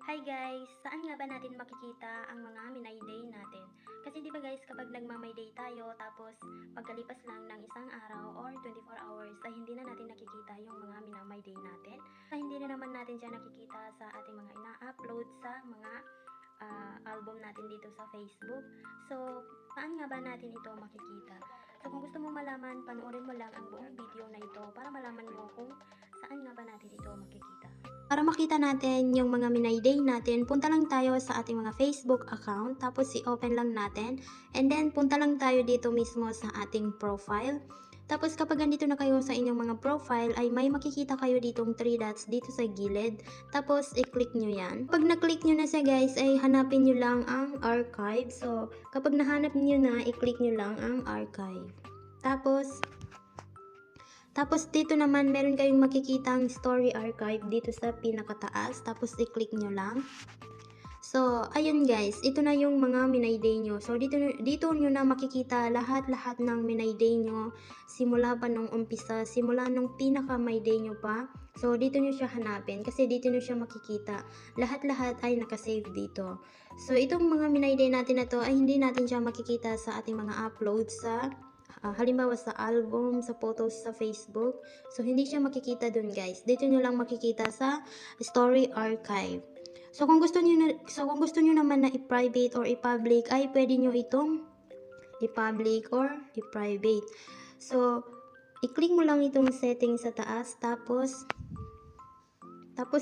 Hi guys! Saan nga ba natin makikita ang mga Minay Day natin? Kasi di ba guys, kapag nagmamay day tayo, tapos pagkalipas lang ng isang araw or 24 hours, ay hindi na natin nakikita yung mga minamay day natin. Ay hindi na naman natin siya nakikita sa ating mga ina-upload sa mga album natin dito sa Facebook. So, saan nga ba natin ito makikita? So, kung gusto mo malaman, panoorin mo lang ang buong video na ito para malaman mo kung saan nga ba natin ito makikita. Para makita natin yung mga Minay Day natin, punta lang tayo sa ating mga Facebook account, tapos i-open lang natin, and then punta lang tayo dito mismo sa ating profile. Tapos kapag andito na kayo sa inyong mga profile, ay may makikita kayo ditong 3 dots dito sa gilid. Tapos i-click nyo yan. Pag na-click nyo na siya guys, ay hanapin nyo lang ang archive. So kapag nahanap nyo na, i-click nyo lang ang archive. Tapos dito naman meron kayong makikitang story archive dito sa pinakataas. Tapos i-click nyo lang. So, ayun guys, ito na yung mga Minay Day nyo. So, dito nyo na makikita lahat-lahat ng Minay Day nyo. Simula pa nung umpisa, simula nung pinaka May Day nyo pa. So, dito nyo siya hanapin kasi dito nyo siya makikita. Lahat-lahat ay nakasave dito. So, itong mga Minay Day natin na to ay hindi natin siya makikita sa ating mga uploads sa halimbawa sa album, sa photos sa Facebook. So, hindi siya makikita dun guys. Dito nyo lang makikita sa story archive. So kung gusto niyo naman na i-private or i-public, ay pwede niyo itong i-public or i-private. So i-click mo lang itong settings sa taas, tapos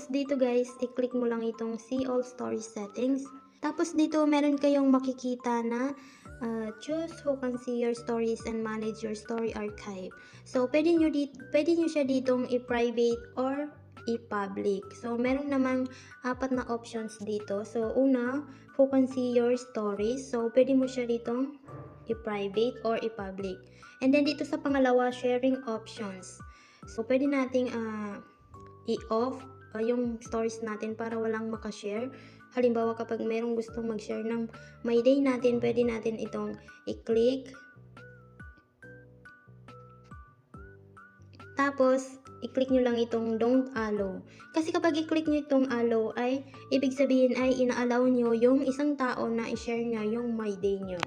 dito guys, i-click mo lang itong see all story settings. Tapos dito meron kayong makikita na choose who can see your stories and manage your story archive. So pwede niyo siya ditong i-private or i-public. So, meron namang 4 na options dito. So, una, who can see your stories. So, pwede mo siya ditong i-private or i-public. And then, dito sa pangalawa, sharing options. So, pwede nating i-off yung stories natin para walang makashare. Halimbawa, kapag merong gustong mag-share ng My Day natin, pwede natin itong i-click. Tapos, i-click nyo lang itong don't allow. Kasi kapag i-click nyo itong allow, ay ibig sabihin ay ina-allow nyo yung isang tao na i-share niya yung My Day nyo.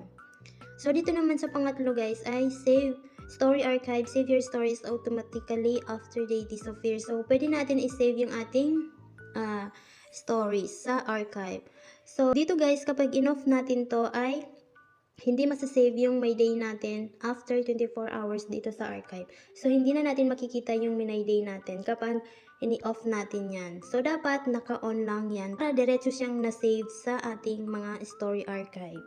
So, dito naman sa pangatlo guys ay save story archive. Save your stories automatically after they disappear. So, pwede natin i-save yung ating stories sa archive. So, dito guys, kapag in-off natin to ay hindi masasave yung My Day natin after 24 hours dito sa archive. So, hindi na natin makikita yung My Day natin kapag ini-off natin yan. So, dapat naka-on lang yan para diretso siyang na-save sa ating mga story archive.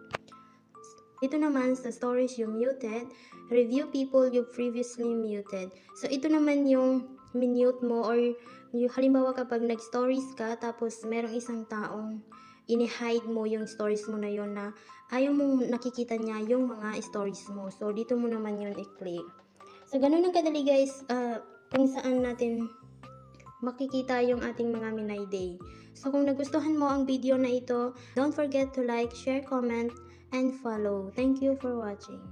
Ito naman sa stories you muted, review people you previously muted. So, ito naman yung minute mo or yung, halimbawa kapag nag-stories ka tapos merong isang taong ini-hide mo yung stories mo na yon na ayaw mong nakikita niya yung mga stories mo. So, dito mo naman yun i-click. So, ganun ang kadali guys kung saan natin makikita yung ating mga Minay Day. So, kung nagustuhan mo ang video na ito, don't forget to like, share, comment, and follow. Thank you for watching.